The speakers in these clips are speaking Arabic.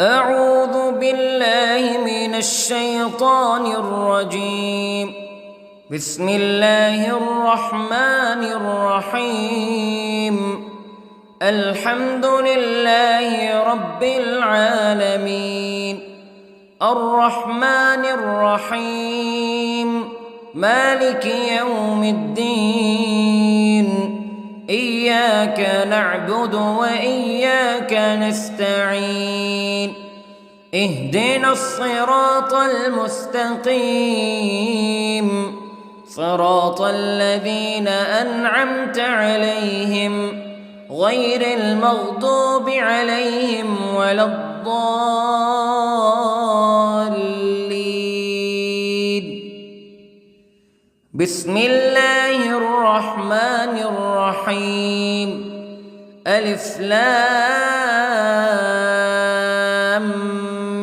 أعوذ بالله من الشيطان الرجيم. بسم الله الرحمن الرحيم. الحمد لله رب العالمين، الرحمن الرحيم، مالك يوم الدين. إياك نعبد وإياك نستعين. اهدنا الصراط المستقيم، صراط الذين أنعمت عليهم غير المغضوب عليهم ولا الضالين. بسم الله الرحمن الرحيم. ألف لام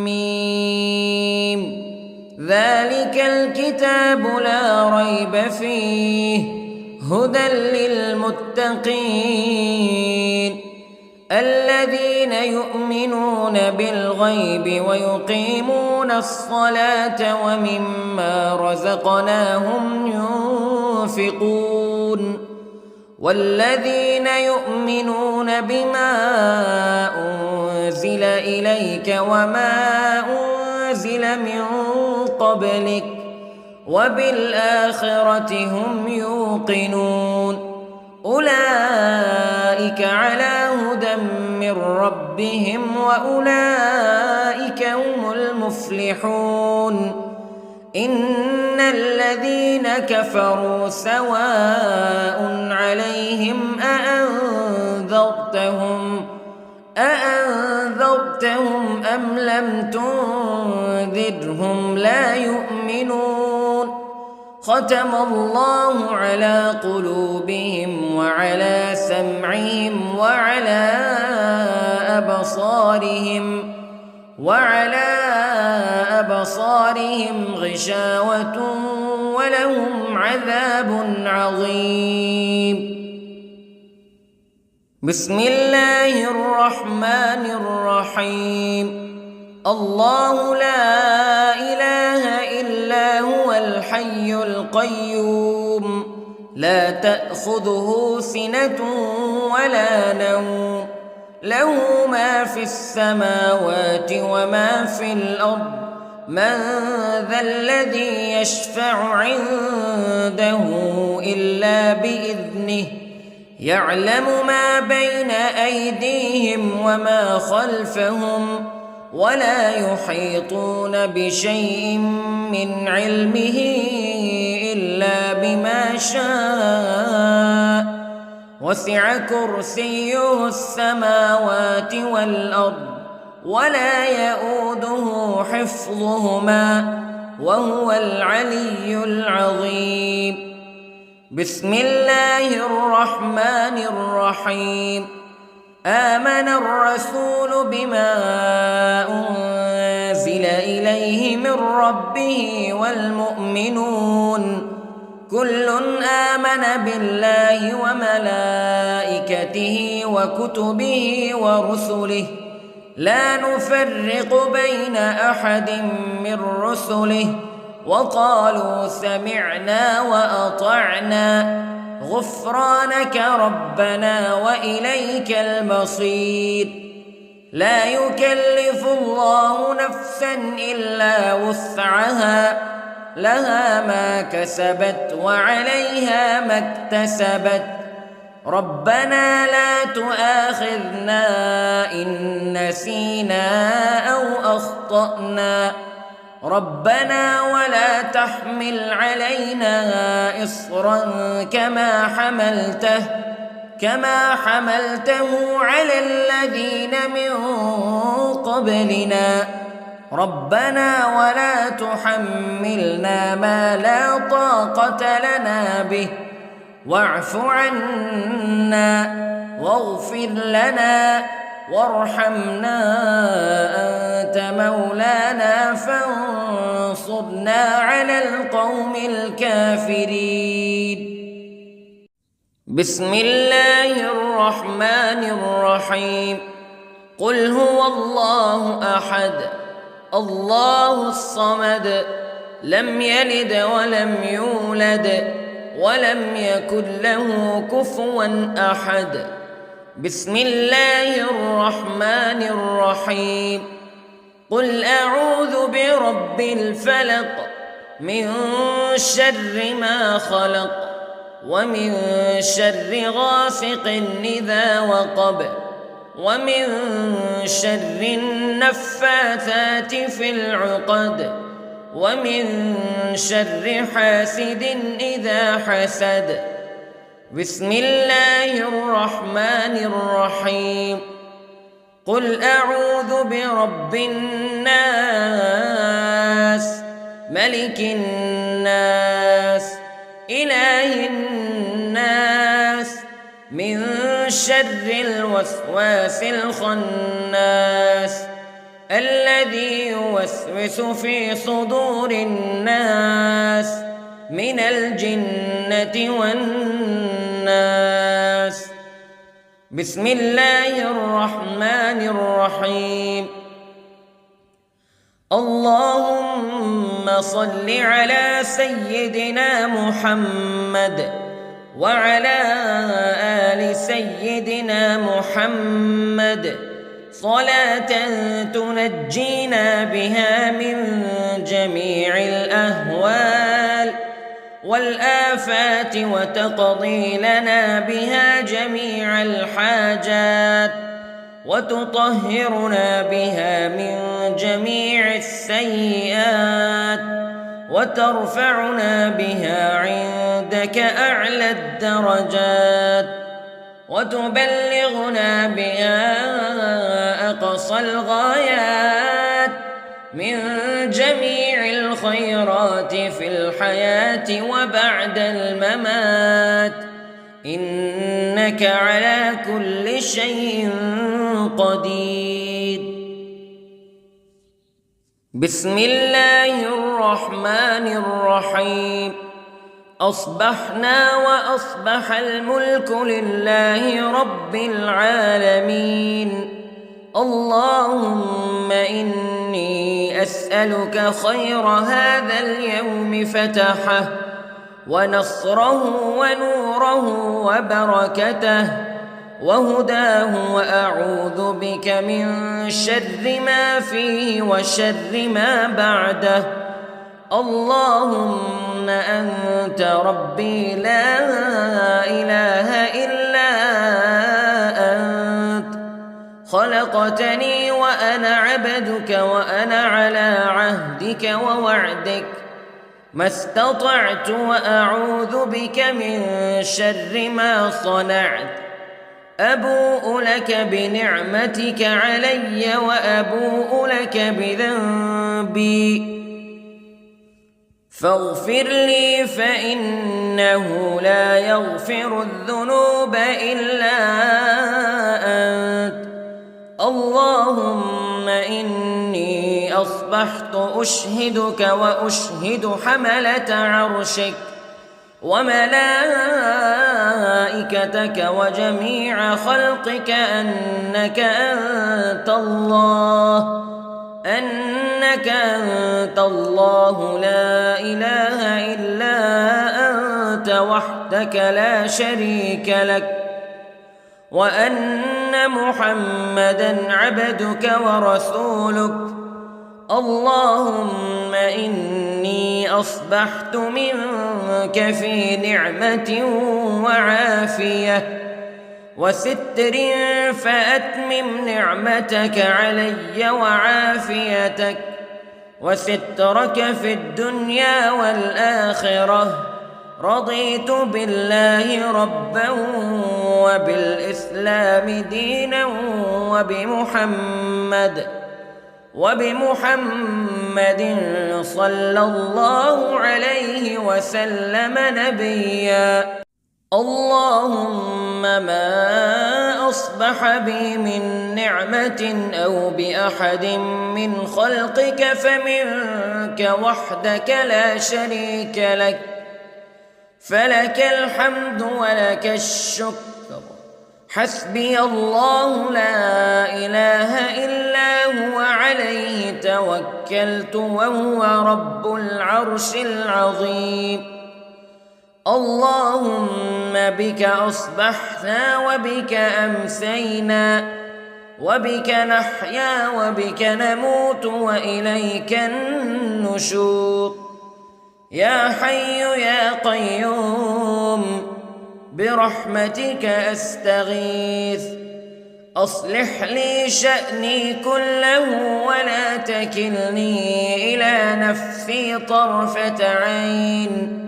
ميم. ذلك الكتاب لا ريب فيه هدى للمتقين الذين يؤمنون بالغيب ويقيمون الصلاة ومما رزقناهم ينفقون والذين يؤمنون بما أنزل إليك وما أنزل من قبلك وبالآخرة هم يوقنون. أولئك على هدى من ربهم وأولئك هم المفلحون. إن الذين كفروا سواء عليهم أأنذرتهم أم لم تنذرهم لا يؤمنون. ختم الله على قلوبهم وعلى سمعهم وعلى أبصارهم غشاوة ولهم عذاب عظيم. بسم الله الرحمن الرحيم. الله لا إله إلا هو الحي القيوم لا تأخذه سنة ولا نوم له ما في السماوات وما في الأرض. من ذا الذي يشفع عنده إلا بإذنه يعلم ما بين أيديهم وما خلفهم ولا يحيطون بشيء من علمه إلا بما شاء. وسع كرسيه السماوات والأرض ولا يؤوده حفظهما وهو العلي العظيم. بسم الله الرحمن الرحيم. آمن الرسول بما أنزل إليه من ربه والمؤمنون كل آمن بالله وملائكته وكتبه ورسله لا نفرق بين أحد من رسله وقالوا سمعنا وأطعنا غفرانك ربنا وإليك المصير. لا يكلف الله نفسا إلا وسعها لها ما كسبت وعليها ما اكتسبت. ربنا لا تؤاخذنا إن نسينا أو أخطأنا ربنا ولا تحمل علينا إصرا كما حملته على الذين من قبلنا ربنا ولا تحملنا ما لا طاقة لنا به واعف عنا واغفر لنا وارحمنا أنت مولانا فانصرنا على القوم الكافرين. بسم الله الرحمن الرحيم. قل هو الله أحد الله الصمد لم يلد ولم يولد ولم يكن له كفوا أحد. بسم الله الرحمن الرحيم. قل أعوذ برب الفلق من شر ما خلق ومن شر غاسق إذا وقب ومن شر النفاثات في العقد ومن شر حاسد إذا حسد. بسم الله الرحمن الرحيم. قل أعوذ برب الناس ملك الناس إله الناس من شر الوسواس الخناس الذي يوسوس في صدور الناس من الجنة والناس. بسم الله الرحمن الرحيم. اللهم صل على سيدنا محمد وعلى آل سيدنا محمد صلاة تنجينا بها من جميع الأهوال والآفات وتقضي لنا بها جميع الحاجات وتطهرنا بها من جميع السيئات وترفعنا بها عندك أعلى الدرجات وتبلغنا بها أقصى الغايات من جميع الخيرات في الحياة وبعد الممات إنك على كل شيء قدير. بسم الله الرحمن الرحيم. أصبحنا وأصبح الملك لله رب العالمين. اللهم إني أسألك خير هذا اليوم فتحه ونصره ونوره وبركته وهداه وأعوذ بك من شر ما فيه وشر ما بعده. اللهم أنت ربي لا إله إلا أنت خلقتني وأنا عبدك وأنا على عهدك ووعدك ما استطعت وأعوذ بك من شر ما صنعت. أبوء لك بنعمتك علي وأبوء لك بذنبي فاغفر لي فإنه لا يغفر الذنوب إلا أنت. اللهم إني أصبحت أشهدك وأشهد حملة عرشك وملائكتك وجميع خلقك أنك أنت الله لا إله إلا أنت وحدك لا شريك لك وأن محمدًا عبدك ورسولك. اللهم إني أصبحت منك في نعمة وعافية وستر فأتمم نعمتك علي وعافيتك وسترك في الدنيا والآخرة. رضيت بالله ربا وبالإسلام دينا وبمحمد صلى الله عليه وسلم نبيا. اللهم ما أصبح بي من نعمة أو بأحد من خلقك فمنك وحدك لا شريك لك فلك الحمد ولك الشكر حسبي الله لا إله إلا هو عليه توكلت وهو رب العرش العظيم. اللهم بك أصبحنا وبك أمسينا وبك نحيا وبك نموت وإليك النشور. يا حي يا قيوم برحمتك أستغيث، أصلح لي شأني كله ولا تكلني إلى نفسي طرفة عين.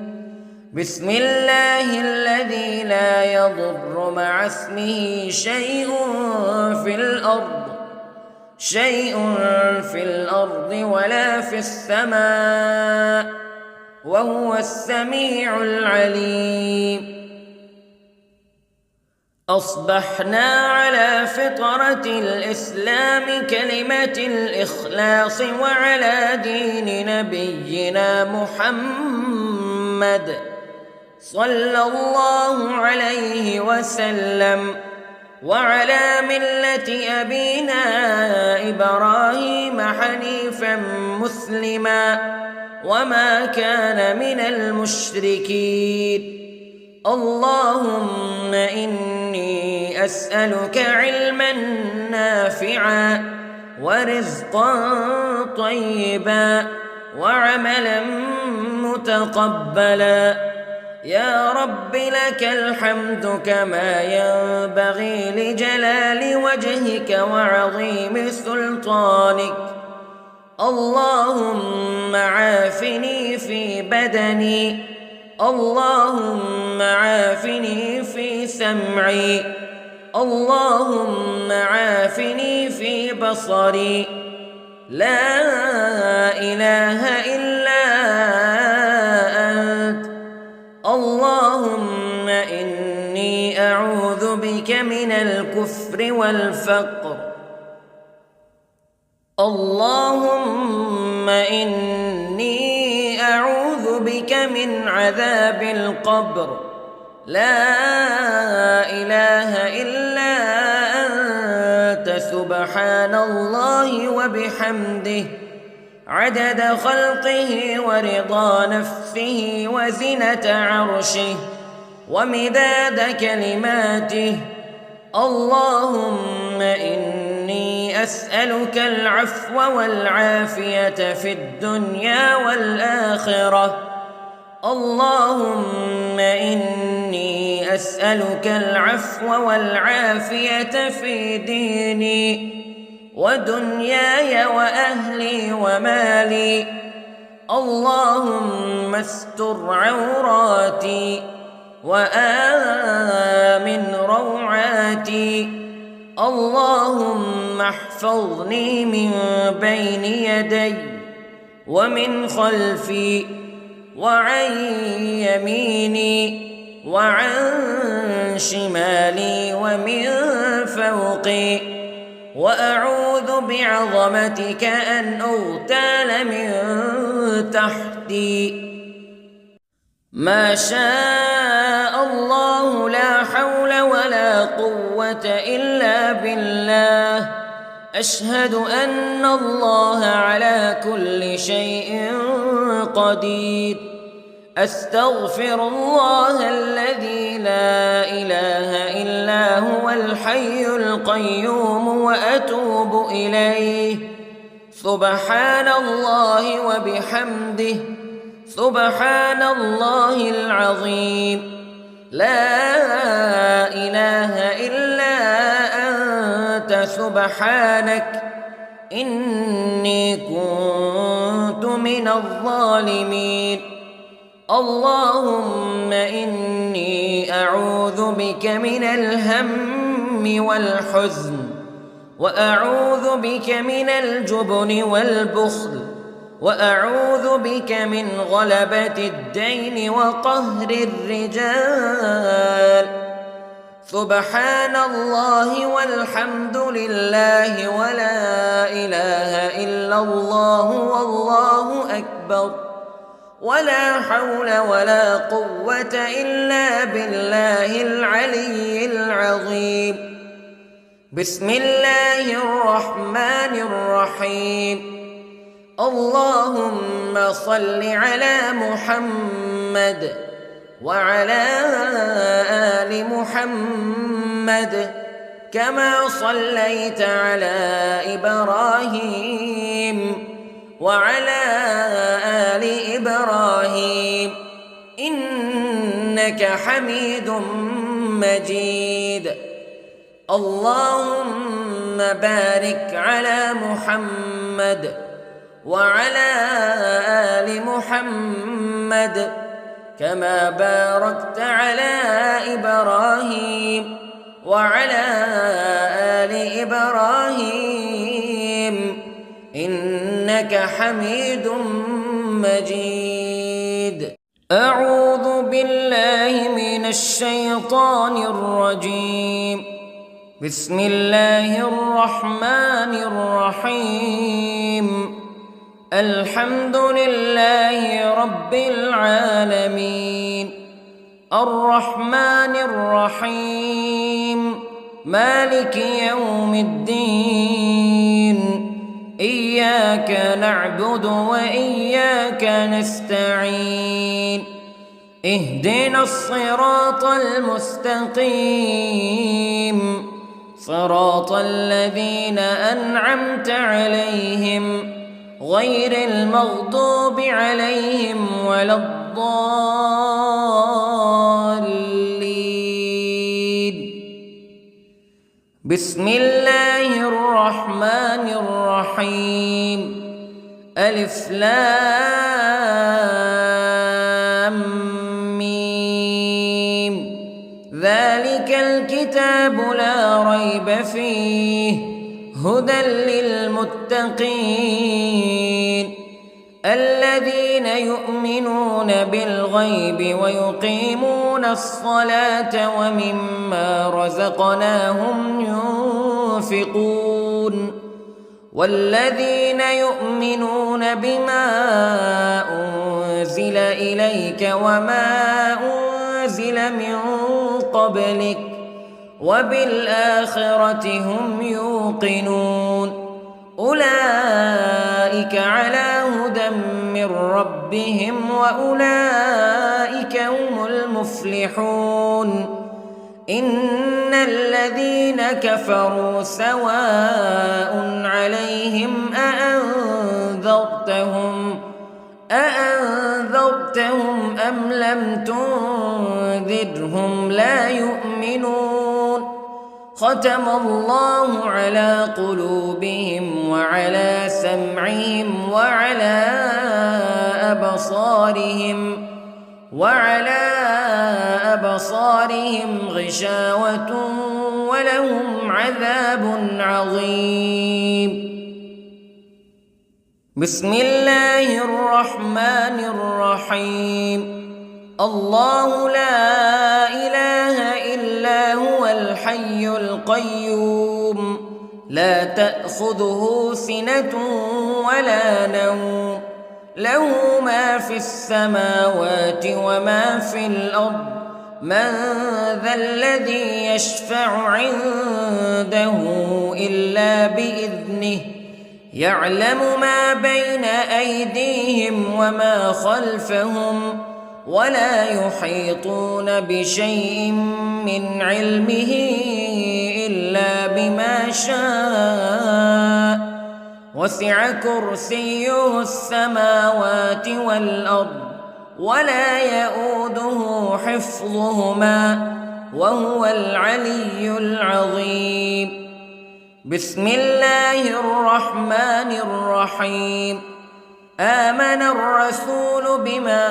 بسم الله الذي لا يضر مع اسمه شيء في الأرض ولا في السماء وهو السميع العليم. أصبحنا على فطرة الإسلام كلمة الإخلاص وعلى دين نبينا محمد صلى الله عليه وسلم وعلى ملة أبينا إبراهيم حنيفا مسلما وما كان من المشركين. اللهم إني أسألك علما نافعا ورزقا طيبا وعملا متقبلا. يا رب لك الحمد كما ينبغي لجلال وجهك وعظيم سلطانك. اللهم عافني في بدني، اللهم عافني في سمعي، اللهم عافني في بصري. لا إله إلا أنت. اللهم إني أعوذ بك من الكفر والفقر. اللهم إني أعوذ بك من عذاب القبر. لا إله إلا أنت سبحان الله وبحمده عدد خلقه ورضا نفسه وزنة عرشه ومداد كلماته. اللهم إني أسألك العفو والعافية في الدنيا والآخرة. اللهم إني أسألك العفو والعافية في ديني ودنياي وأهلي ومالي. اللهم استر عوراتي وآمن روعاتي. اللهم احفظني من بين يدي ومن خلفي وعن يميني وعن شمالي ومن فوقي، وأعوذ بعظمتك أن أغتال من تحتي. ما شاء الله لا حول ولا قوة إلا بالله. أشهد أن الله على كل شيء قدير. أستغفر الله الذي لا إله إلا هو الحي القيوم وأتوب إليه. سبحان الله وبحمده سبحان الله العظيم. لا إله إلا أنت سبحانك إني كنت من الظالمين. اللهم إني أعوذ بك من الهم والحزن، وأعوذ بك من الجبن والبخل، وأعوذ بك من غلبة الدين وقهر الرجال. سبحان الله والحمد لله ولا إله إلا الله والله أكبر. ولا حول ولا قوة إلا بالله العلي العظيم. بسم الله الرحمن الرحيم. اللهم صل على محمد وعلى آل محمد كما صليت على إبراهيم وعلى آل إبراهيم إنك حميد مجيد. اللهم بارك على محمد وعلى آل محمد كما باركت على إبراهيم وعلى آل إبراهيم إنك حميد مجيد. أعوذ بالله من الشيطان الرجيم. بسم الله الرحمن الرحيم. الحمد لله رب العالمين الرحمن الرحيم مالك يوم الدين إياك نعبد وإياك نستعين اهدنا الصراط المستقيم صراط الذين أنعمت عليهم غير المغضوب عليهم ولا الضالين. بسم الله الرحمن الرحيم. ألف لام ميم. ذلك الكتاب لا ريب فيه هدى للمتقين الذين يؤمنون بالغيب ويقيمون الصلاة ومما رزقناهم ينفقون والذين يؤمنون بما أنزل إليك وما أنزل من قبلك وبالآخرة هم يوقنون أولئك على هدى من ربهم وأولئك هم المفلحون. إن الذين كفروا سواء عليهم أأنذرتهم أم لم تنذرهم لا يؤمنون. ختم الله على قلوبهم وعلى سمعهم وعلى أبصارهم غشاوة ولهم عذاب عظيم. بسم الله الرحمن الرحيم. الله لا إله إلا هو الحي القيوم لا تأخذه سنة ولا نوم له ما في السماوات وما في الأرض من ذا الذي يشفع عنده إلا بإذنه يعلم ما بين أيديهم وما خلفهم ولا يحيطون بشيء من علمه إلا بما شاء وسع كرسيه السماوات والأرض ولا يؤوده حفظهما وهو العلي العظيم. بسم الله الرحمن الرحيم. آمن الرسول بما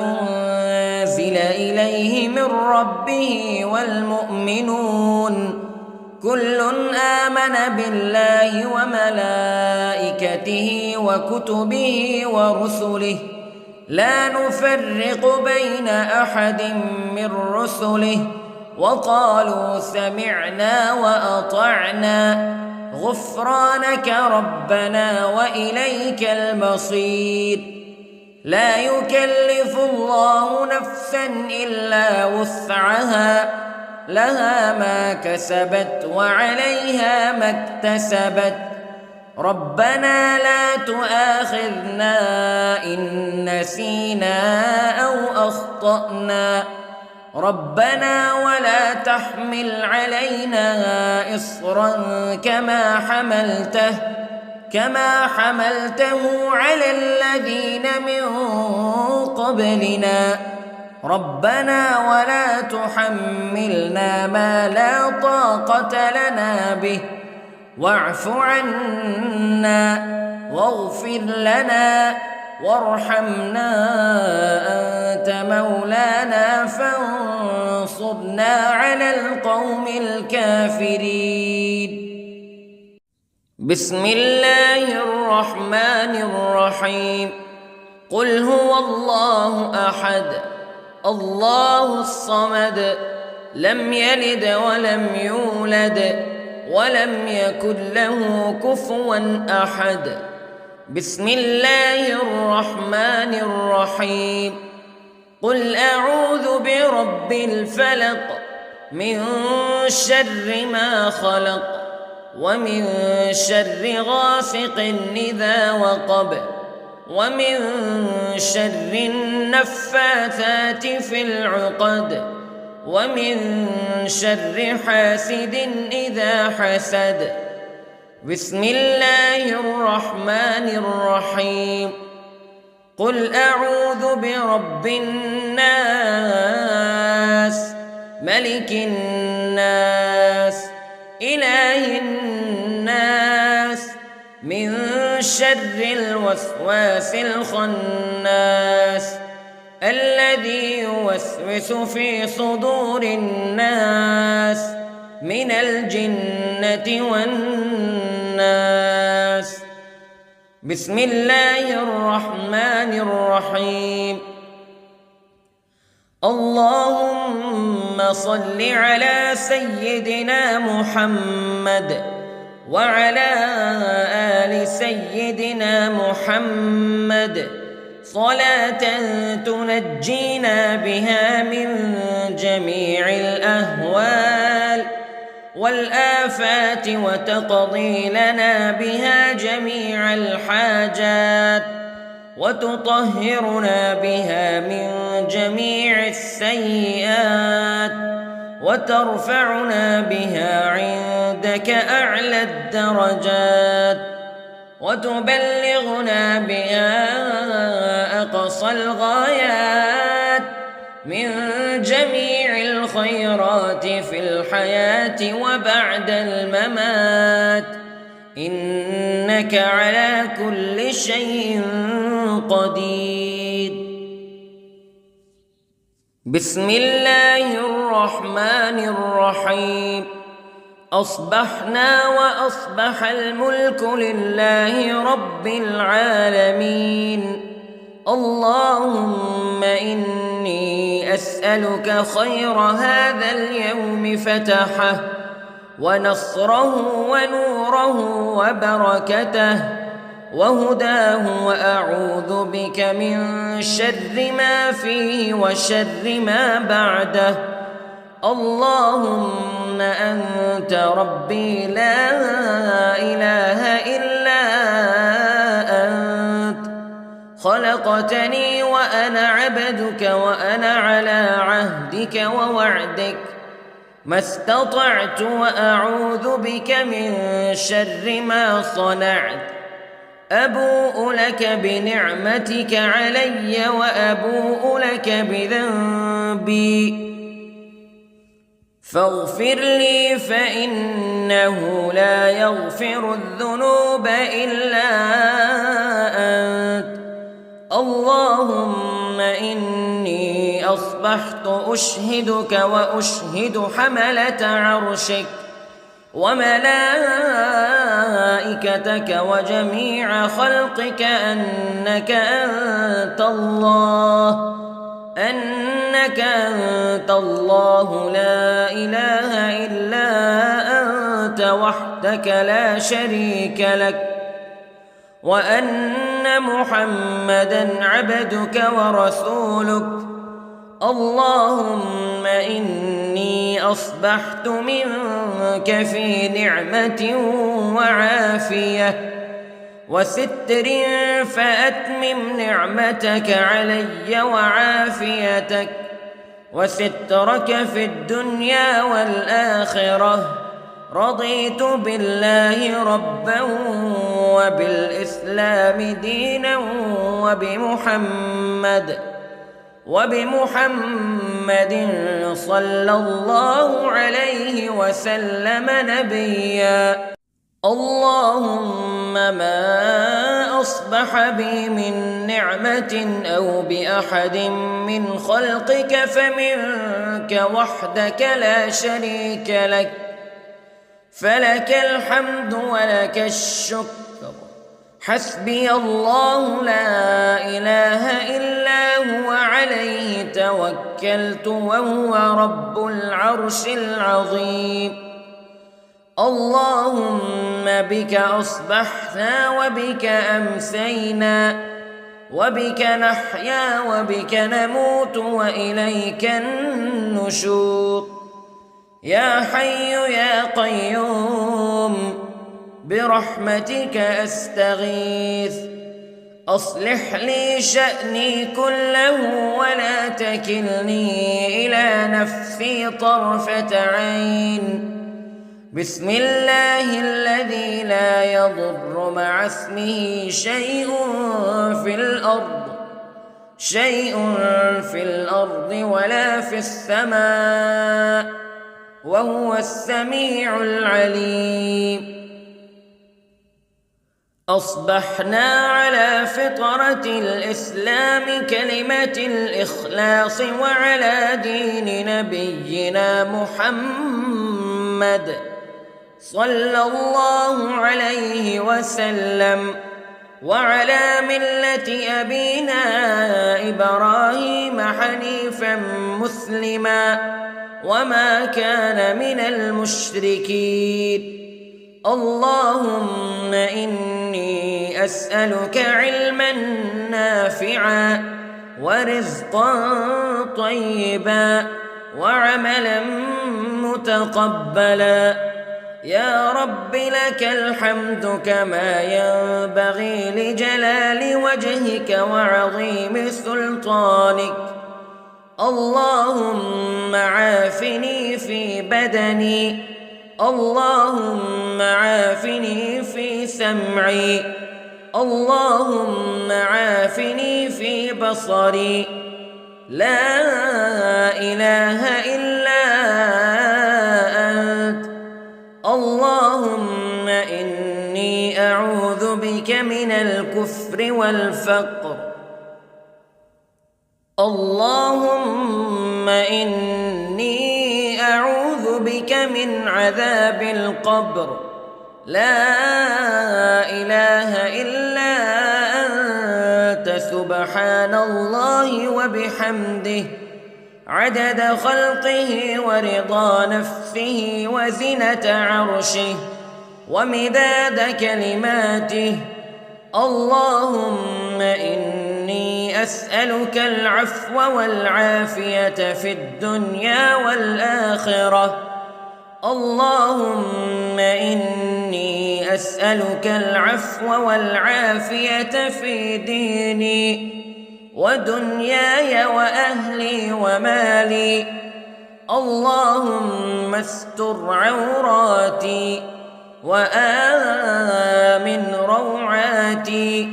أنزل إليه من ربه والمؤمنون كل آمن بالله وملائكته وكتبه ورسله لا نفرق بين أحد من رسله وقالوا سمعنا وأطعنا غفرانك ربنا وإليك المصير. لا يكلف الله نفسا إلا وسعها لها ما كسبت وعليها ما اكتسبت ربنا لا تؤاخذنا إن نسينا أو أخطأنا ربنا ولا تحمل علينا إصرا كما حملته على الذين من قبلنا ربنا ولا تحملنا ما لا طاقة لنا به واعف عنا واغفر لنا وارحمنا أنت مولانا فانصرنا على القوم الكافرين. بسم الله الرحمن الرحيم. قل هو الله أحد الله الصمد لم يلد ولم يولد ولم يكن له كفوا أحد. بسم الله الرحمن الرحيم. قل أعوذ برب الفلق من شر ما خلق ومن شر غاسق إذا وقب ومن شر النفاثات في العقد ومن شر حاسد إذا حسد. بسم الله الرحمن الرحيم. قل أعوذ برب الناس ملك الناس إله الناس من شر الوسواس الخناس الذي يوسوس في صدور الناس من الجنة والناس. بسم الله الرحمن الرحيم. اللهم صل على سيدنا محمد وعلى آل سيدنا محمد صلاة تنجينا بها من جميع الأهوال والآفات وتقضي لنا بها جميع الحاجات وتطهرنا بها من جميع السيئات وترفعنا بها عندك أعلى الدرجات وتبلغنا بها أقصى الغايات من جميع الخيرات في الحياة وبعد الممات إنك على كل شيء قدير. بسم الله الرحمن الرحيم. أصبحنا وأصبح الملك لله رب العالمين. اللهم إني أسألك خير هذا اليوم فتحه ونصره ونوره وبركته وهداه وأعوذ بك من شر ما فيه وشر ما بعده. اللهم أنت ربي لا إله إلا أنت خلقتني وأنا عبدك وأنا على عهدك ووعدك ما استطعت وأعوذ بك من شر ما صنعت. أبوء لك بنعمتك علي وأبوء لك بذنبي فاغفر لي فإنه لا يغفر الذنوب إلا أنت. اللهم إني أصبحت أشهدك وأشهد حملة عرشك وملائكتك وجميع خلقك أنك أنت الله لا إله إلا أنت وحدك لا شريك لك وأن أن محمدًا عبدك ورسولك. اللهم إني أصبحت منك في نعمة وعافية وستر، فأتمم نعمتك علي وعافيتك وسترك في الدنيا والآخرة. رضيت بالله ربًا وبالإسلام دينًا وبمحمد صلى الله عليه وسلم نبيًا. اللهم ما أصبح بي من نعمة أو بأحد من خلقك فمنك وحدك لا شريك لك، فلك الحمد ولك الشكر. حسبي الله لا إله إلا هو، عليه توكلت وهو رب العرش العظيم. اللهم بك أصبحنا وبك أمسينا وبك نحيا وبك نموت وإليك النشور. يا حي يا قيوم برحمتك أستغيث، أصلح لي شأني كله ولا تكلني إلى نفسي طرفة عين. بسم الله الذي لا يضر مع اسمه شيء في الأرض ولا في السماء، وهو السميع العليم. أصبحنا على فطرة الإسلام كلمة الإخلاص وعلى دين نبينا محمد صلى الله عليه وسلم، وعلى ملة أبينا إبراهيم حنيفا مسلما وما كان من المشركين. اللهم إني أسألك علما نافعا ورزقا طيبا وعملا متقبلا. يا رب لك الحمد كما ينبغي لجلال وجهك وعظيم سلطانك. اللهم عافني في بدني، اللهم عافني في سمعي، اللهم عافني في بصري. لا إله إلا أنت. اللهم إني أعوذ بك من الكفر والفقر. اللهم إني أعوذ بك من عذاب القبر. لا إله إلا أنت، سبحان الله وبحمده، عدد خلقه ورضا نفسه وزنة عرشه ومداد كلماته. اللهم إني أسألك العفو والعافية في الدنيا والآخرة. اللهم إني أسألك العفو والعافية في ديني ودنياي وأهلي ومالي. اللهم استر عوراتي وآمن روعاتي.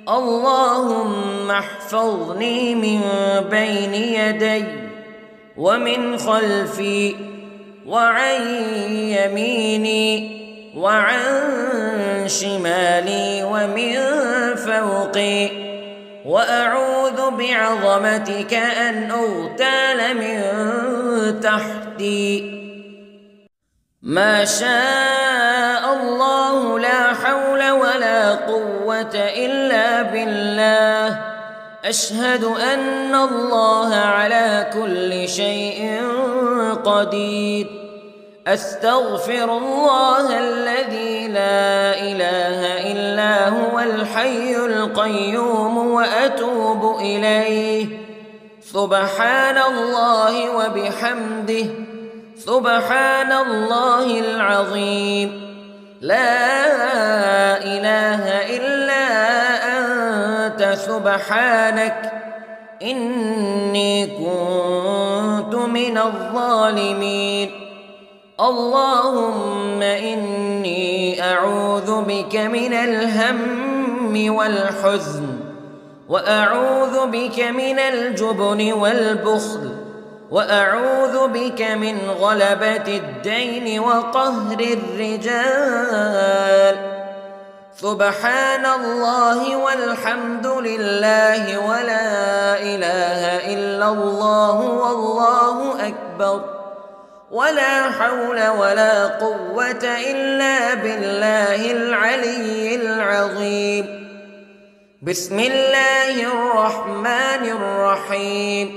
اللهم احفظني من بين يدي ومن خلفي وعن يميني وعن شمالي ومن فوقي، وأعوذ بعظمتك أن أغتال من تحتي. ما شاء الله لا حول ولا قوة إلا بالله. أشهد أن الله على كل شيء قدير. أستغفر الله الذي لا إله إلا هو الحي القيوم وأتوب إليه. سبحان الله وبحمده، سبحان الله العظيم. لا إله إلا أنت سبحانك إني كنت من الظالمين. اللهم إني أعوذ بك من الهم والحزن، وأعوذ بك من الجبن والبخل، وأعوذ بك من غلبة الدين وقهر الرجال. سبحان الله والحمد لله ولا إله إلا الله والله أكبر، ولا حول ولا قوة إلا بالله العلي العظيم. بسم الله الرحمن الرحيم.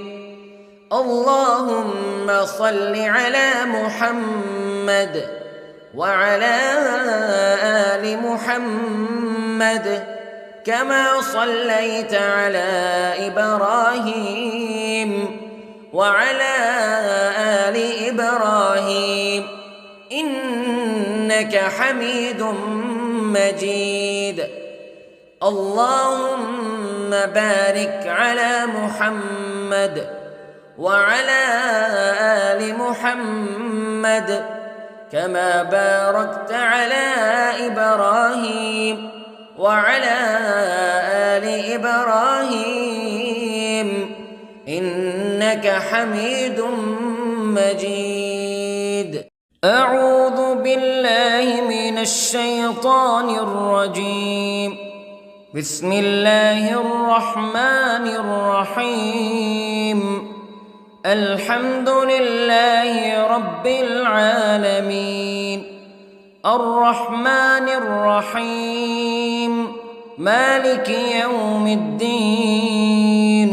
اللهم صل على محمد وعلى آل محمد كما صليت على إبراهيم وعلى آل إبراهيم إنك حميد مجيد. اللهم بارك على محمد وعلى آل محمد كما باركت على إبراهيم وعلى آل إبراهيم إنك حميد مجيد. أعوذ بالله من الشيطان الرجيم. بسم الله الرحمن الرحيم. الحمد لله رب العالمين، الرحمن الرحيم، مالك يوم الدين.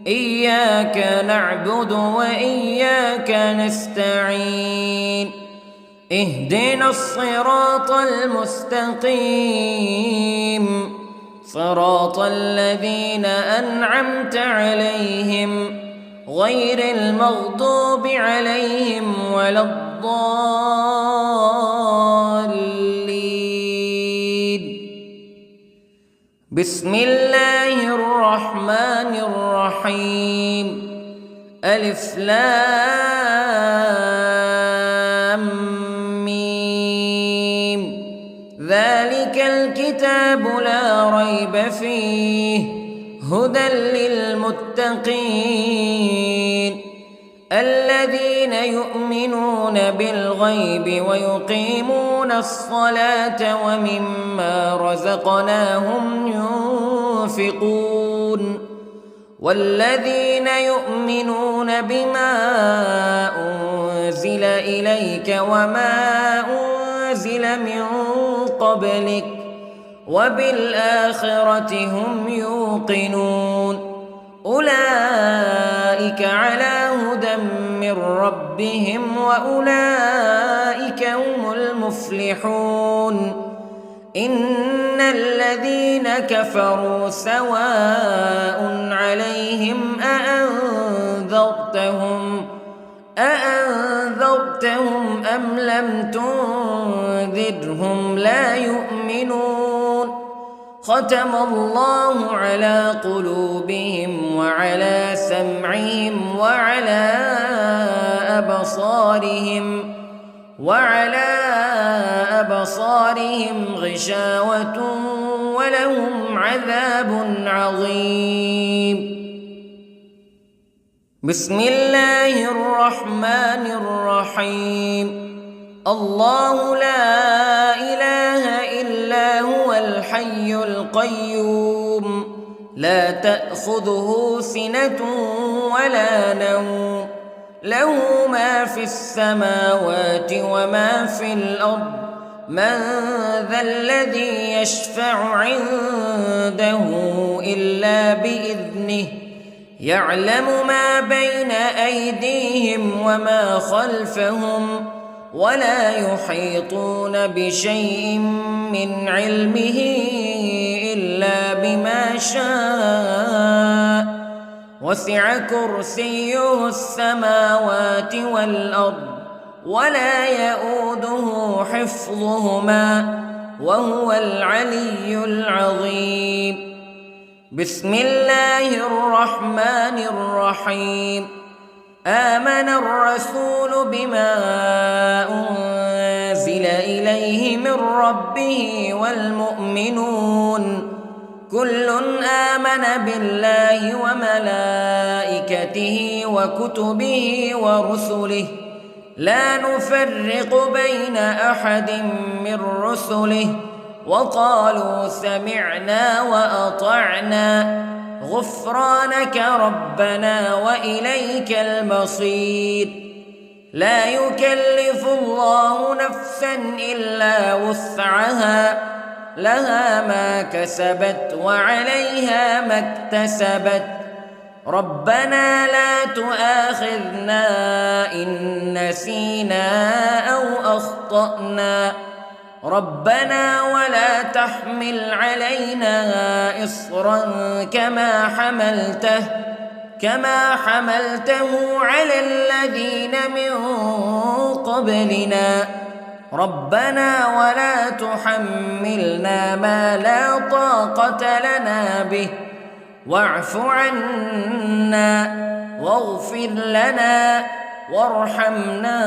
إياك نعبد وإياك نستعين. اهدنا الصراط المستقيم، صراط الذين أنعمت عليهم غير المغضوب عليهم ولا الضالين. بسم الله الرحمن الرحيم. ألف لام ميم. ذلك الكتاب لا ريب فيه هدى للمتقين الذين يؤمنون بالغيب ويقيمون الصلاة ومما رزقناهم ينفقون والذين يؤمنون بما أنزل إليك وما أنزل من قبلك وبالآخرة هم يوقنون أولئك على هدى من ربهم وأولئك هم المفلحون. إن الذين كفروا سواء عليهم أأنذرتهم أم لم تنذرهم لا يؤمنون. ختم الله على قلوبهم وعلى سمعهم وعلى أبصارهم غشاوة ولهم عذاب عظيم. بسم الله الرحمن الرحيم. الله لا إله إلا هو الحي القيوم لا تأخذه سنة ولا نوم له ما في السماوات وما في الأرض من ذا الذي يشفع عنده إلا بإذنه يعلم ما بين أيديهم وما خلفهم ولا يحيطون بشيء من علمه إلا بما شاء وسع كرسيه السماوات والأرض ولا يؤوده حفظهما وهو العلي العظيم. بسم الله الرحمن الرحيم. آمن الرسول بما أنزل إليه من ربه والمؤمنون كل آمن بالله وملائكته وكتبه ورسله لا نفرق بين أحد من رسله وقالوا سمعنا وأطعنا غفرانك ربنا وإليك المصير. لا يكلف الله نفسا إلا وسعها لها ما كسبت وعليها ما اكتسبت ربنا لا تؤاخذنا إن نسينا أو أخطأنا ربنا ولا تحمل علينا إصرا كما حملته على الذين من قبلنا ربنا ولا تحملنا ما لا طاقة لنا به واعف عنا واغفر لنا وارحمنا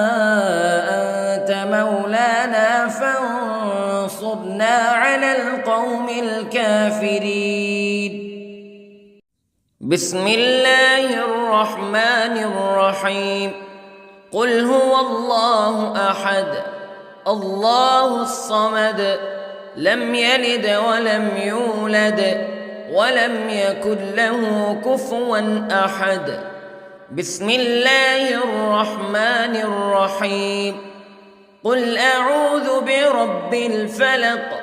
أنت مولانا فانصرنا على القوم الكافرين. بسم الله الرحمن الرحيم. قل هو الله أحد الله الصمد لم يلد ولم يولد ولم يكن له كفوا أحد. بسم الله الرحمن الرحيم. قل أعوذ برب الفلق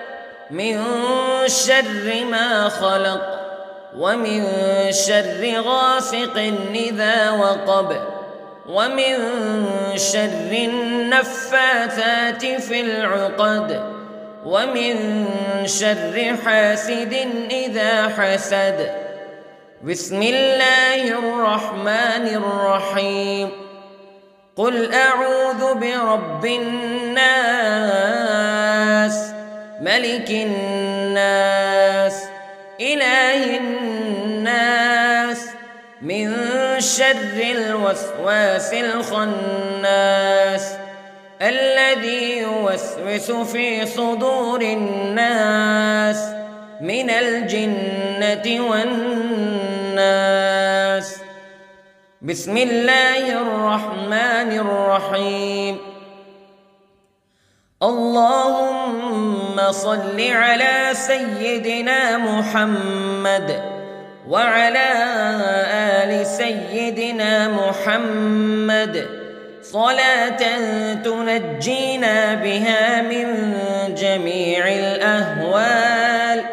من شر ما خلق ومن شر غاسق إذا وقب ومن شر النفاثات في العقد ومن شر حاسد إذا حسد. بسم الله الرحمن الرحيم. قل أعوذ برب الناس ملك الناس إله الناس من شر الوسواس الخناس الذي يوسوس في صدور الناس من الجنة والناس. بسم الله الرحمن الرحيم. اللهم صل على سيدنا محمد وعلى آل سيدنا محمد صلاة تنجينا بها من جميع الأهوال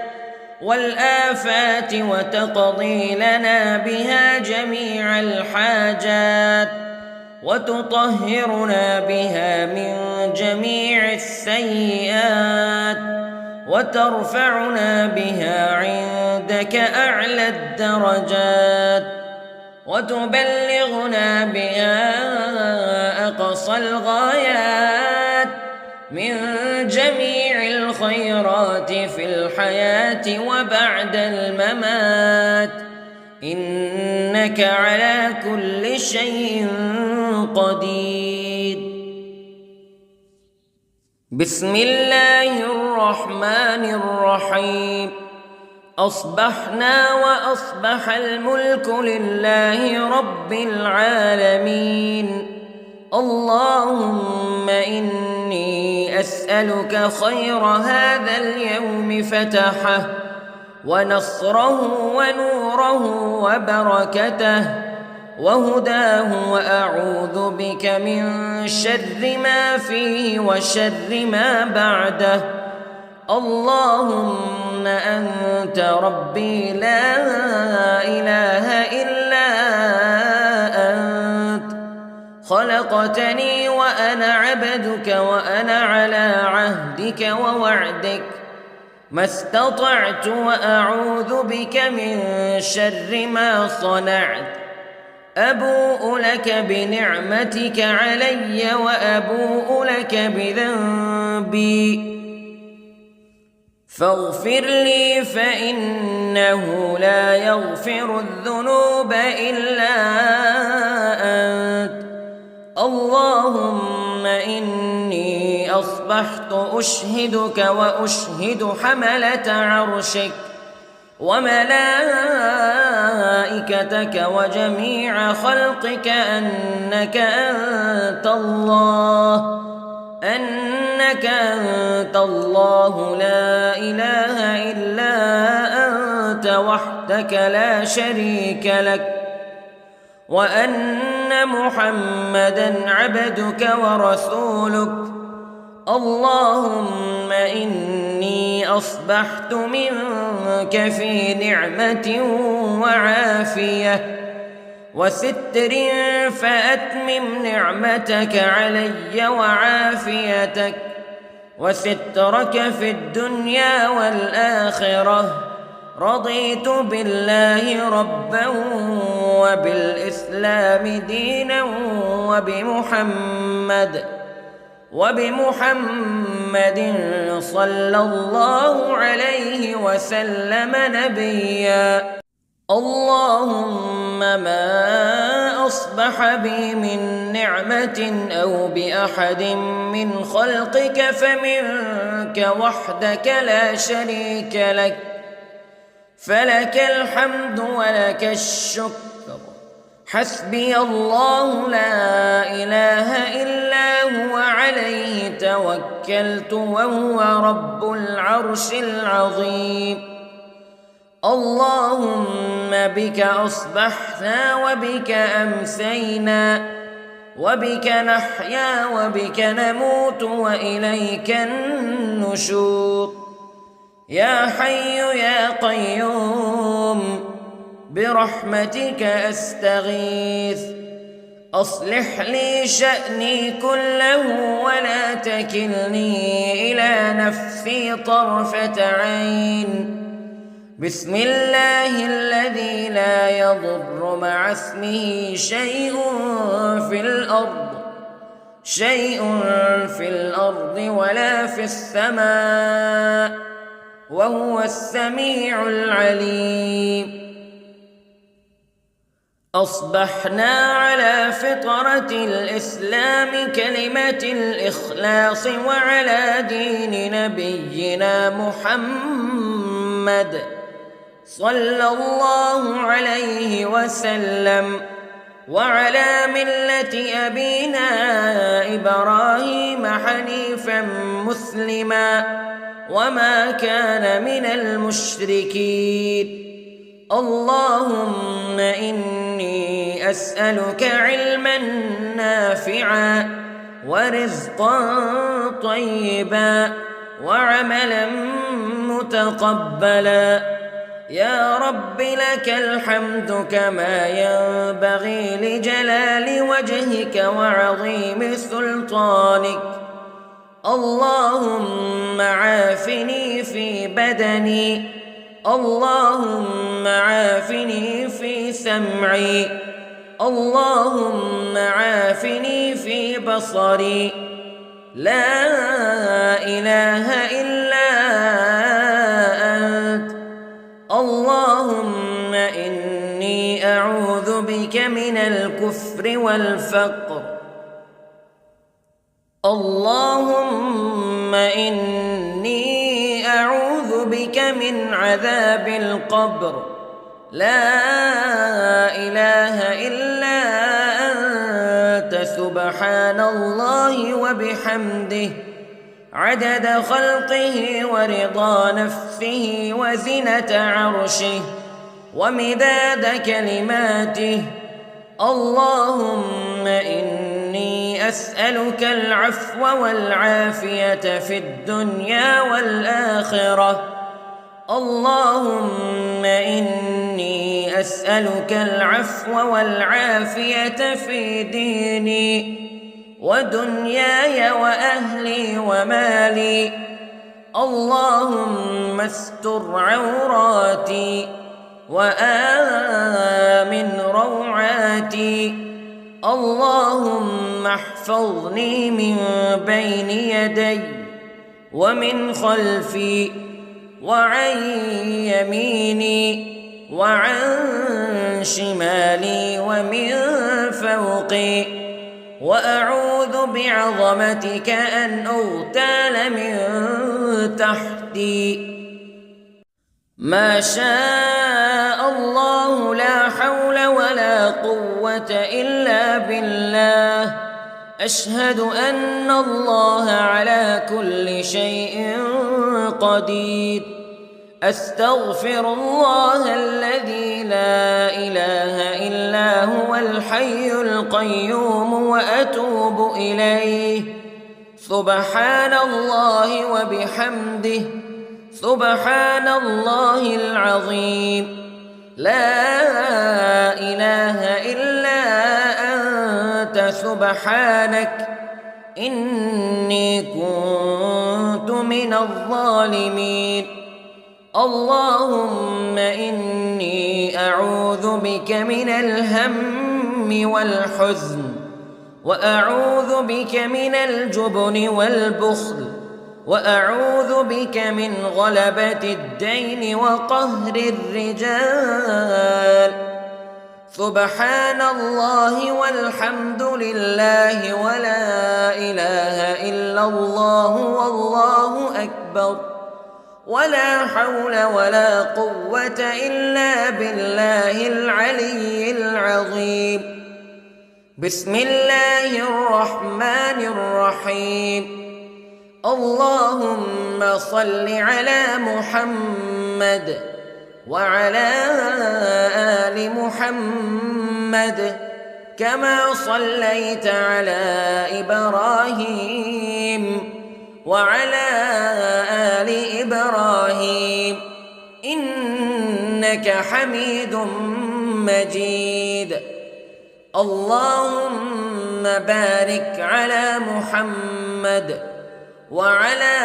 والآفات وتقضي لنا بها جميع الحاجات وتطهرنا بها من جميع السيئات وترفعنا بها عندك أعلى الدرجات وتبلغنا بها أقصى الغايات من جميع الخيرات في الحياة وبعد الممات إنك على كل شيء قدير. بسم الله الرحمن الرحيم. أصبحنا وأصبح الملك لله رب العالمين. اللهم إني أسألك خير هذا اليوم فتحه ونصره ونوره وبركته وهداه وأعوذ بك من شر ما فيه وشر ما بعده. اللهم أنت ربي لا إله إلا أنت خلقتني وأنا عبدك وأنا على عهدك ووعدك ما استطعت وأعوذ بك من شر ما صنعت أبوء لك بنعمتك علي وأبوء لك بذنبي فاغفر لي فإنه لا يغفر الذنوب إلا أنت اللهم إني أصبحت أشهدك وأشهد حملة عرشك وملائكتك وجميع خلقك أنك أنت الله لا إله إلا أنت وحدك لا شريك لك وأن محمدًا عبدك ورسولك اللهم إني أصبحت منك في نعمة وعافية وستر فأتمم نعمتك علي وعافيتك وسترك في الدنيا والآخرة رضيت بالله ربا وبالإسلام دينا وبمحمد صلى الله عليه وسلم نبيا اللهم ما أصبح بي من نعمة أو بأحد من خلقك فمنك وحدك لا شريك لك فلك الحمد ولك الشكر حسبي الله لا إله إلا هو عليه توكلت وهو رب العرش العظيم اللهم بك أصبحنا وبك أمسينا وبك نحيا وبك نموت وإليك النشور يا حي يا قيوم برحمتك أستغيث أصلح لي شأني كله ولا تكلني إلى نفسي طرفة عين بسم الله الذي لا يضر مع اسمه شيء في الأرض ولا في السماء وهو السميع العليم أصبحنا على فطرة الإسلام كلمة الإخلاص وعلى دين نبينا محمد صلى الله عليه وسلم وعلى ملة أبينا إبراهيم حنيفا مسلما وما كان من المشركين اللهم إني أسألك علما نافعا ورزقا طيبا وعملا متقبلا يا رب لك الحمد كما ينبغي لجلال وجهك وعظيم سلطانك اللهم عافني في بدني اللهم عافني في سمعي اللهم عافني في بصري لا إله إلا أنت اللهم إني أعوذ بك من الكفر والفقر اللهم إني أعوذ بك من عذاب القبر لا إله إلا أنت سبحان الله وبحمده عدد خلقه ورضا نفسه وزنة عرشه ومداد كلماته اللهم إني أسألك العفو والعافية في الدنيا والآخرة اللهم إني أسألك العفو والعافية في ديني ودنياي وأهلي ومالي. اللهم استر عوراتي وآمن روعاتي. اللهم احفظني من بين يدي ومن خلفي وعن يميني وعن شمالي ومن فوقي، وأعوذ بعظمتك أن أغتال من تحتي. ما شاء الله لا حول ولا قوة إلا بالله. أشهد أن الله على كل شيء قدير. أستغفر الله الذي لا إله إلا هو الحي القيوم وأتوب إليه. سبحان الله وبحمده، سبحان الله العظيم. لا إله إلا أنت سبحانك إني كنت من الظالمين. اللهم إني أعوذ بك من الهم والحزن، وأعوذ بك من الجبن والبخل، وأعوذ بك من غلبة الدين وقهر الرجال. سبحان الله والحمد لله ولا إله إلا الله والله أكبر، ولا حول ولا قوة إلا بالله العلي العظيم. بسم الله الرحمن الرحيم. اللهم صل على محمد وعلى آل محمد كما صليت على إبراهيم وعلى آل إبراهيم إنك حميد مجيد. اللهم بارك على محمد وعلى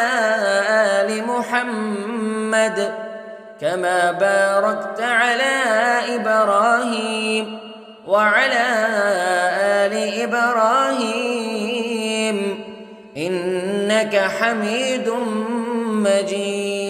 آل محمد كما باركت على إبراهيم وعلى آل إبراهيم إنك حميد مجيد.